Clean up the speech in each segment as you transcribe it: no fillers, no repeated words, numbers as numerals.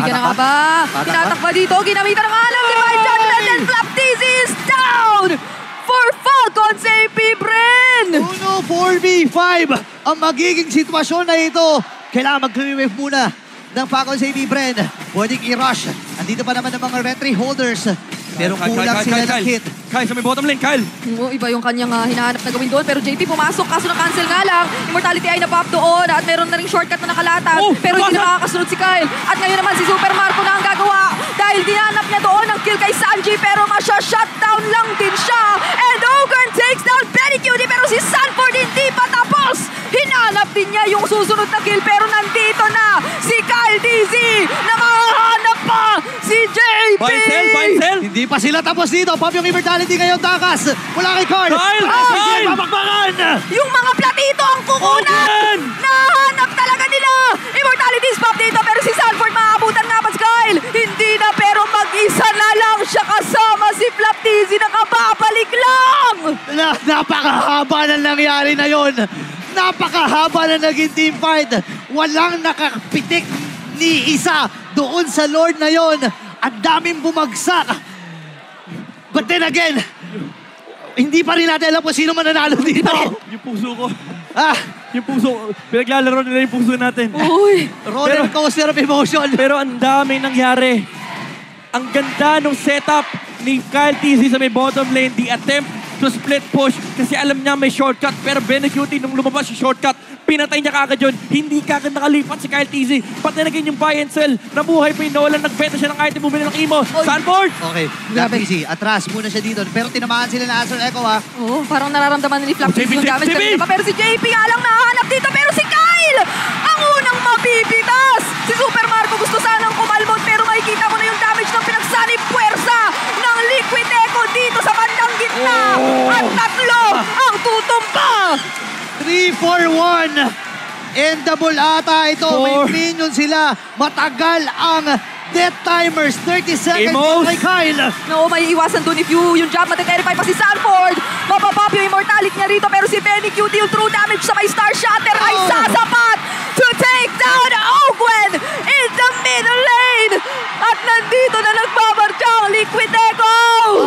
Bibigyan na nga ba? Tinatakba dito. Ginamitan ng alam. Divine Judgment and Flaptizi is down for Falcons AP Bren. 4v5 ang magiging sitwasyon na ito. Kailangan mag-wave muna ng Falcons AP Bren. Pwedeng i-rush. Andito pa naman ng mga retry holders. Pero kulang sila ng hit. Kyle, sa may bottom lane, Kyle. Iba yung kanyang hinahanap na gawin doon. Pero JP pumasok, kaso na-cancel nga lang. Immortality ay napop doon. At meron na ring shortcut na nakalatag. Pero hindi nakakasunod si Kyle. At ngayon naman si Super Marco na ang gagawa. Dahil dinanap niya doon ang kill kay Sanji. Pero masya-shutdown lang din siya. And Ogre takes down Benny Cutie. Pero si Sanford hindi pa tapos. Hinanap din niya yung susunod na kill. Pero nandito na si Kyle DZ. Nakahanap pa si JP. Buy and sell. Hindi pa sila tapos dito. Pop yung immortality ngayon, takas. Mula kay Carl. Kyle! Kyle! Papakbakan! Yung mga platito ang kukunan! Nahanap talaga nila! Immortality's pop dito pero si Sanford maabutan nga pa si Kyle! Hindi na pero mag-isa na lang siya kasama si Flaptizi na kababalik lang! Napakahaba na nangyari na yon. Napakahaba na naging team fight. Walang nakapitik ni isa doon sa Lord na yon. Ang daming bumagsak. But then again, hindi pa rin natin alam kung sino mananalo dito. Yung puso ko. Ah, Yung puso. Pinaglalaro nila yung puso natin. Uy! roller coaster of emotion. Pero ang dami nangyari. Ang ganda ng setup ni Kyle TZ sa may bottom lane. The attempt to split push. Kasi alam niya may shortcut. Pero Benecutie nung lumabas yung shortcut, pinatay niya kagad yun. Hindi kagad nakalipat si Kyle TZ. Pati na ganyan yung buy and sell. Nabuhay pa yung Nolan. Nagbenta siya ng item. Bumili ng Imo. Sanford! Okay, easy. Atras muna siya dito. Pero tinamaan sila na Azure Echo ha. Oo, parang nararamdaman ni Flaptizi yung damage JP! kanina pa. Pero si JP nga lang nahanap dito. Pero si Kyle! Ang unang mabibitas! Si Super Marco gusto sanang kumalmot. Pero makikita mo na yung damage ng pinagsanib puwersa ng Liquid Echo dito sa bandang gitna. At tatlo ang tutumpa! 3-4-1. Endable ata ito. May minion sila. Matagal ang death timers. 30 seconds kay Kyle. No, may iwasan dun if yung jab mateterify pa si Sanford. Mapapop yung immortality niya rito pero si Benecutie yung true damage sa may Star Shatter ay sasapat to take down Ogwen in the middle lane. At nandito na nagbabarcha ang Liquid Echo.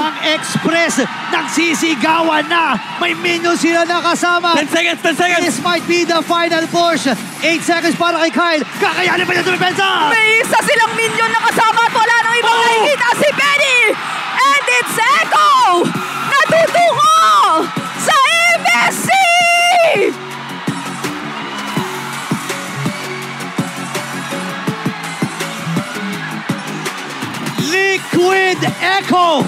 Ang Express nagsisigawan na. May minion sila nakasama. 10 seconds, 10 seconds! This might be the final push. 8 seconds para kay Kyle. Kakayanin pa niya dumipensa. May isa silang minion na kasama at wala nang ibang nakikita si Benny. And it's Echo! Natutungo sa MSC! Liquid Echo